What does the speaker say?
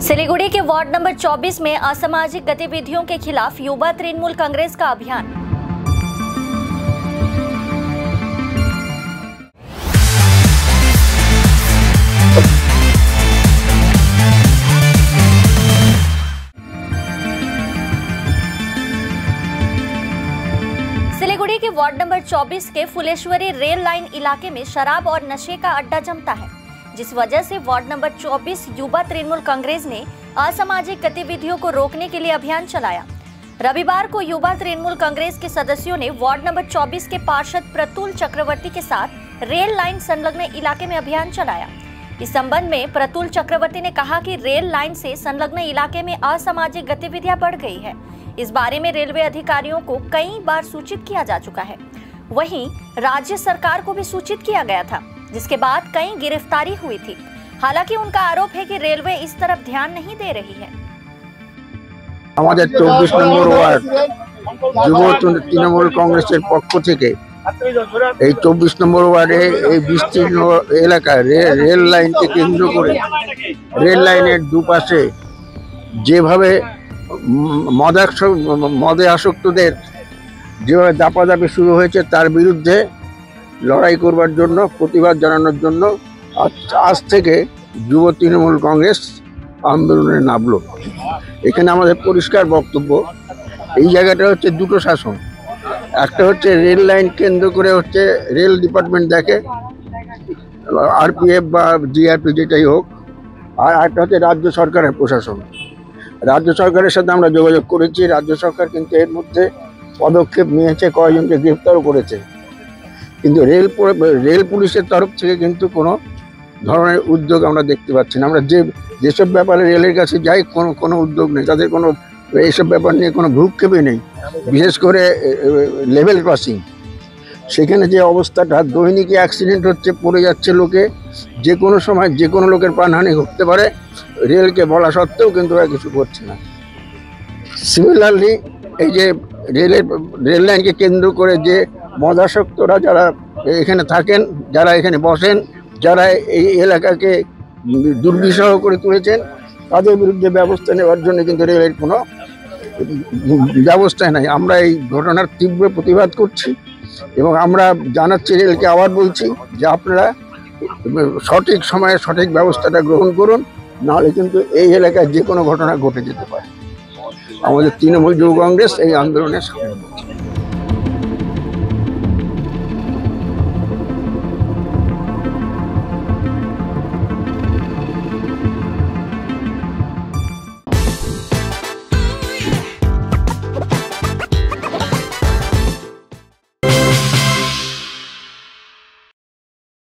सिलीगुड़ी के ward number 24 में असामाजिक गतिविधियों के खिलाफ युवा तृणमूल कांग्रेस का अभियान। सिलीगुड़ी के वार्ड नंबर 24 के फुलेश्वरी रेल लाइन इलाके में शराब और नशे का अड्डा जमता है, जिस वजह से वार्ड नंबर 24 युवा तृणमूल कांग्रेस ने असामाजिक गतिविधियों को रोकने के लिए अभियान चलाया। रविवार को युवा तृणमूल कांग्रेस के सदस्यों ने वार्ड नंबर 24 के पार्षद प्रतुल चक्रवर्ती के साथ रेल लाइन संलग्न इलाके में अभियान चलाया। इस संबंध में प्रतुल चक्रवर्ती ने कहा कि रेल लाइन से संलग्न इलाके में असामाजिक गतिविधियां बढ़ गई है। इस बारे में रेलवे अधिकारियों को कई बार सूचित किया जा चुका है। वहीं राज्य सरकार को भी सूचित किया गया था, जिसके बाद कई गिरफ्तारी हुई थी। हालांकि उनका आरोप है कि रेलवे इस तरफ ध्यान नहीं दे रही है। আমাদের 24 নম্বর ওয়ার্ড যুব তৃণমূল কংগ্রেসের পক্ষ থেকে এই 24 নম্বর ওয়ার্ডে এই বিস্তীর্ণ এলাকায় রেল লাইনকে কেন্দ্র করে রেল লাইনের দুপাশে যেভাবে মদে আসক্তদের যেভাবে দাপাদাপি শুরু হয়েছে তার বিরুদ্ধে লড়াই করবার জন্য, প্রতিবাদ জানানোর জন্য আজ থেকে যুব তৃণমূল কংগ্রেস আন্দোলনে নামলো। এখানে আমাদের পরিষ্কার বক্তব্য, এই জায়গাটা হচ্ছে দুটো শাসন। একটা হচ্ছে রেল লাইন কেন্দ্র করে হচ্ছে রেল ডিপার্টমেন্ট দেখে, আরপিএফ বা জিআরপি যেটাই হোক, আর একটা হচ্ছে রাজ্য সরকারের প্রশাসন। রাজ্য সরকারের সাথে আমরা যোগাযোগ করেছি, রাজ্য সরকার কিন্তু এর মধ্যে পদক্ষেপ নিয়েছে, কয়েকজনকে গ্রেফতারও করেছে। কিন্তু রেল পুলিশের তরফ থেকে কিন্তু কোনো ধরনের উদ্যোগ আমরা দেখতে পাচ্ছি না। আমরা যেসব ব্যাপারে রেলের কাছে যাই কোনো উদ্যোগ নেই, তাদের কোনো এইসব ব্যাপার নিয়ে কোনো ভ্রুক্ষেপই নেই। বিশেষ করে লেভেল ক্রসিং, সেখানে যে অবস্থাটা, দৈনিক অ্যাক্সিডেন্ট হচ্ছে, পড়ে যাচ্ছে লোকে, যে কোনো সময় যে কোনো লোকের প্রাণহানি ঘটতে পারে, রেলকে বলা সত্ত্বেও কিন্তু ওরা কিছু করছে না। সিমিলারলি এই যে রেল লাইনকে কেন্দ্র করে যে মদাসক্তরা যারা এখানে থাকেন, যারা এখানে বসেন, যারা এই এলাকাকে দুর্বিষহ করে তুলেছেন, তাদের বিরুদ্ধে ব্যবস্থা নেওয়ার জন্য কিন্তু রেলের কোনো ব্যবস্থা নাই। আমরা এই ঘটনার তীব্র প্রতিবাদ করছি এবং আমরা জানাচ্ছি, রেলকে আবার বলছি যে আপনারা সঠিক সময়ে সঠিক ব্যবস্থাটা গ্রহণ করুন, নাহলে কিন্তু এই এলাকায় যে কোনো ঘটনা ঘটে যেতে পারে। আমাদের তৃণমূল যুব কংগ্রেস এই আন্দোলনের সামনে।